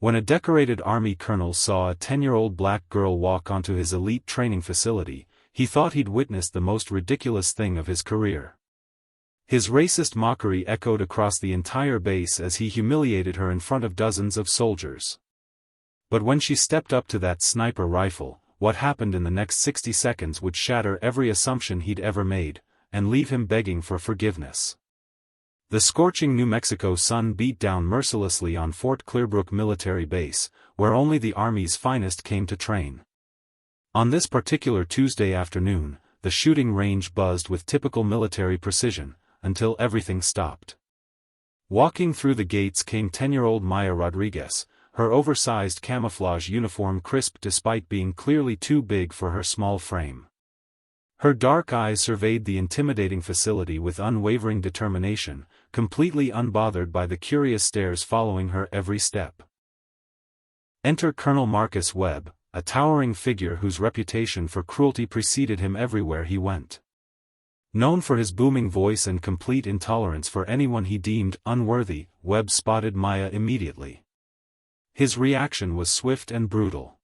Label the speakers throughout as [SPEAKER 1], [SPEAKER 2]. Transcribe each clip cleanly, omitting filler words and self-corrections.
[SPEAKER 1] When a decorated Army colonel saw a 10-year-old black girl walk onto his elite training facility, he thought he'd witnessed the most ridiculous thing of his career. His racist mockery echoed across the entire base as he humiliated her in front of dozens of soldiers. But when she stepped up to that sniper rifle, what happened in the next 60 seconds would shatter every assumption he'd ever made, and leave him begging for forgiveness. The scorching New Mexico sun beat down mercilessly on Fort Clearbrook military base, where only the Army's finest came to train. On this particular Tuesday afternoon, the shooting range buzzed with typical military precision, until everything stopped. Walking through the gates came 10-year-old Maya Rodriguez, her oversized camouflage uniform crisp despite being clearly too big for her small frame. Her dark eyes surveyed the intimidating facility with unwavering determination, completely unbothered by the curious stares following her every step. Enter Colonel Marcus Webb, a towering figure whose reputation for cruelty preceded him everywhere he went. Known for his booming voice and complete intolerance for anyone he deemed unworthy, Webb spotted Maya immediately. His reaction was swift and brutal.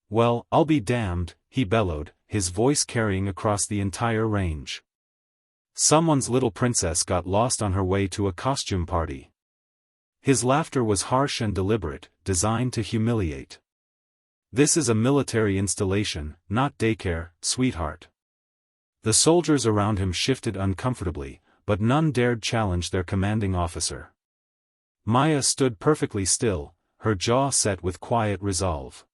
[SPEAKER 1] "Well, I'll be damned," he bellowed, his voice carrying across the entire range. "Someone's little princess got lost on her way to a costume party." His laughter was harsh and deliberate, designed to humiliate. "This is a military installation, not daycare, sweetheart." The soldiers around him shifted uncomfortably, but none dared challenge their commanding officer. Maya stood perfectly still, her jaw set with quiet resolve.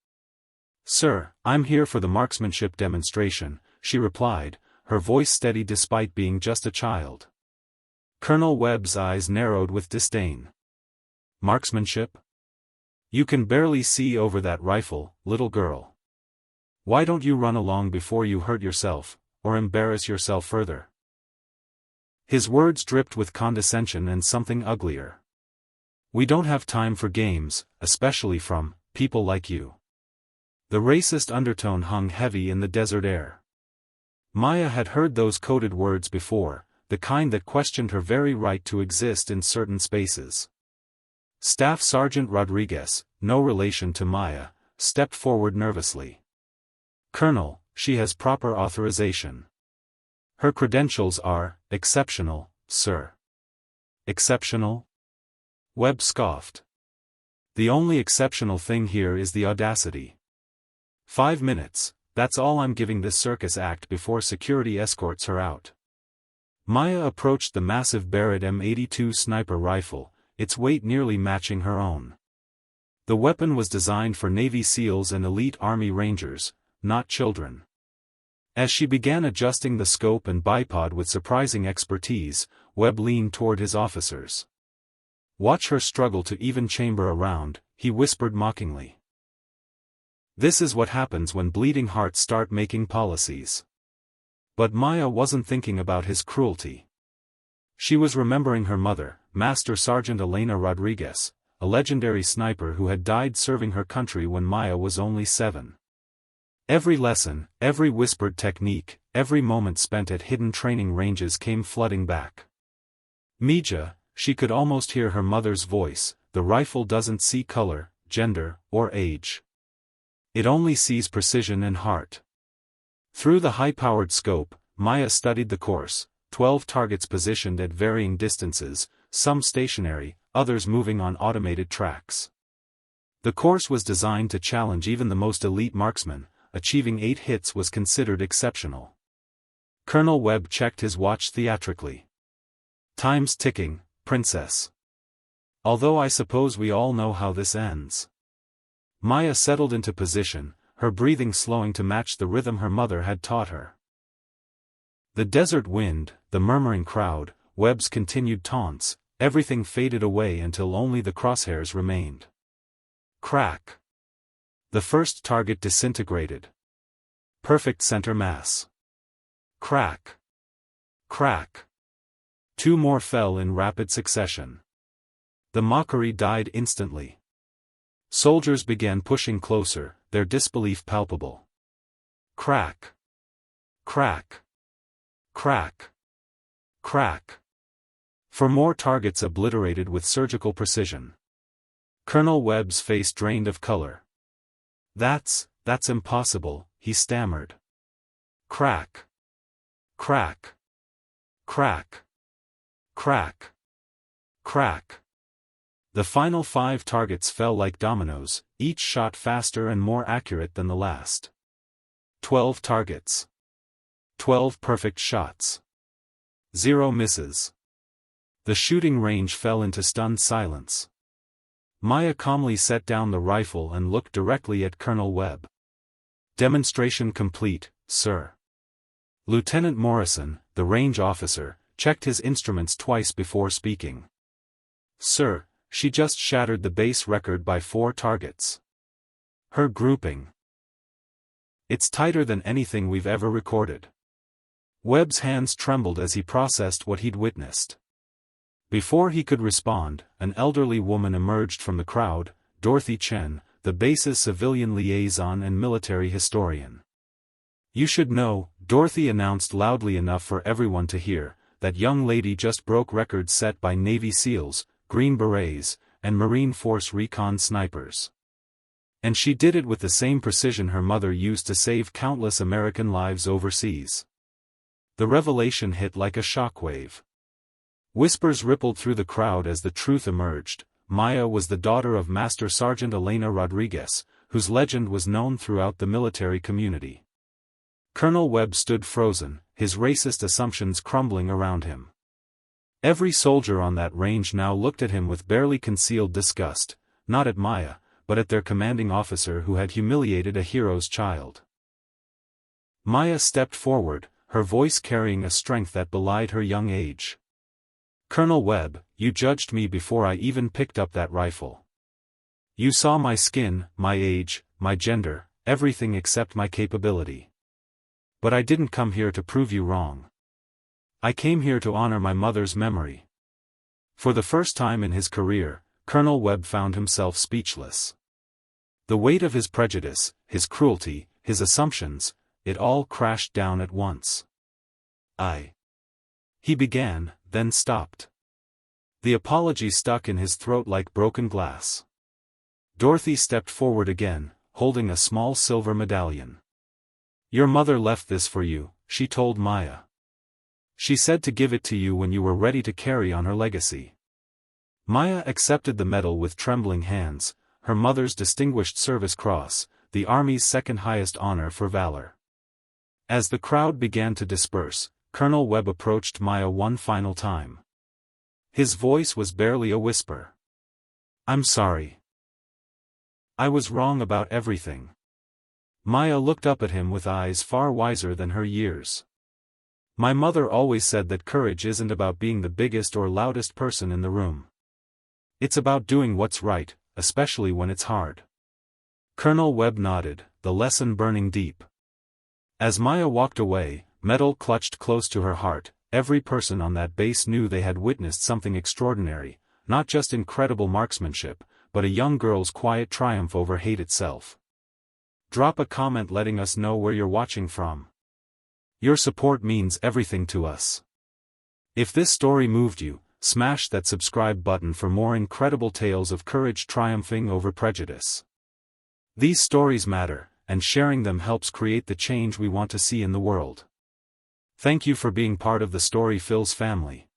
[SPEAKER 1] "Sir, I'm here for the marksmanship demonstration," she replied, her voice steady despite being just a child. Colonel Webb's eyes narrowed with disdain. "Marksmanship? You can barely see over that rifle, little girl. Why don't you run along before you hurt yourself, or embarrass yourself further?" His words dripped with condescension and something uglier. "We don't have time for games, especially from people like you." The racist undertone hung heavy in the desert air. Maya had heard those coded words before, the kind that questioned her very right to exist in certain spaces. Staff Sergeant Rodriguez, no relation to Maya, stepped forward nervously. "Colonel, she has proper authorization. Her credentials are exceptional, sir." "Exceptional?" Webb scoffed. "The only exceptional thing here is the audacity. 5 minutes, that's all I'm giving this circus act before security escorts her out." Maya approached the massive Barrett M82 sniper rifle, its weight nearly matching her own. The weapon was designed for Navy SEALs and elite Army Rangers, not children. As she began adjusting the scope and bipod with surprising expertise, Webb leaned toward his officers. "Watch her struggle to even chamber a round," he whispered mockingly. "This is what happens when bleeding hearts start making policies." But Maya wasn't thinking about his cruelty. She was remembering her mother, Master Sergeant Elena Rodriguez, a legendary sniper who had died serving her country when Maya was only 7. Every lesson, every whispered technique, every moment spent at hidden training ranges came flooding back. "Mija," she could almost hear her mother's voice, "the rifle doesn't see color, gender, or age. It only sees precision and heart." Through the high-powered scope, Maya studied the course, 12 targets positioned at varying distances, some stationary, others moving on automated tracks. The course was designed to challenge even the most elite marksmen. Achieving 8 hits was considered exceptional. Colonel Webb checked his watch theatrically. "Time's ticking, princess. Although I suppose we all know how this ends." Maya settled into position, her breathing slowing to match the rhythm her mother had taught her. The desert wind, the murmuring crowd, Webb's continued taunts, everything faded away until only the crosshairs remained. Crack! The first target disintegrated. Perfect center mass. Crack! Crack! 2 more fell in rapid succession. The mockery died instantly. Soldiers began pushing closer, their disbelief palpable. Crack! Crack! Crack! Crack! For more targets obliterated with surgical precision. Colonel Webb's face drained of color. That's impossible," he stammered. Crack. Crack. Crack. Crack. Crack. The final 5 targets fell like dominoes, each shot faster and more accurate than the last. 12 targets. 12 perfect shots. 0 misses. The shooting range fell into stunned silence. Maya calmly set down the rifle and looked directly at Colonel Webb. "Demonstration complete, sir." Lieutenant Morrison, the range officer, checked his instruments twice before speaking. "Sir, she just shattered the base record by 4 targets. Her grouping. It's tighter than anything we've ever recorded." Webb's hands trembled as he processed what he'd witnessed. Before he could respond, an elderly woman emerged from the crowd, Dorothy Chen, the base's civilian liaison and military historian. "You should know," Dorothy announced loudly enough for everyone to hear, "that young lady just broke records set by Navy SEALs, Green Berets, and Marine Force Recon snipers. And she did it with the same precision her mother used to save countless American lives overseas." The revelation hit like a shockwave. Whispers rippled through the crowd as the truth emerged. Maya was the daughter of Master Sergeant Elena Rodriguez, whose legend was known throughout the military community. Colonel Webb stood frozen, his racist assumptions crumbling around him. Every soldier on that range now looked at him with barely concealed disgust, not at Maya, but at their commanding officer who had humiliated a hero's child. Maya stepped forward, her voice carrying a strength that belied her young age. "Colonel Webb, you judged me before I even picked up that rifle. You saw my skin, my age, my gender, everything except my capability. But I didn't come here to prove you wrong. I came here to honor my mother's memory." For the first time in his career, Colonel Webb found himself speechless. The weight of his prejudice, his cruelty, his assumptions, it all crashed down at once. He began, then stopped. The apology stuck in his throat like broken glass. Dorothy stepped forward again, holding a small silver medallion. "Your mother left this for you," she told Maya. "She said to give it to you when you were ready to carry on her legacy." Maya accepted the medal with trembling hands, her mother's Distinguished Service Cross, the Army's second highest honor for valor. As the crowd began to disperse, Colonel Webb approached Maya one final time. His voice was barely a whisper. "I'm sorry. I was wrong about everything." Maya looked up at him with eyes far wiser than her years. "My mother always said that courage isn't about being the biggest or loudest person in the room. It's about doing what's right, especially when it's hard." Colonel Webb nodded, the lesson burning deep. As Maya walked away, metal clutched close to her heart. Every person on that base knew they had witnessed something extraordinary, not just incredible marksmanship, but a young girl's quiet triumph over hate itself. Drop a comment letting us know where you're watching from. Your support means everything to us. If this story moved you, smash that subscribe button for more incredible tales of courage triumphing over prejudice. These stories matter, and sharing them helps create the change we want to see in the world. Thank you for being part of the Story Fills family.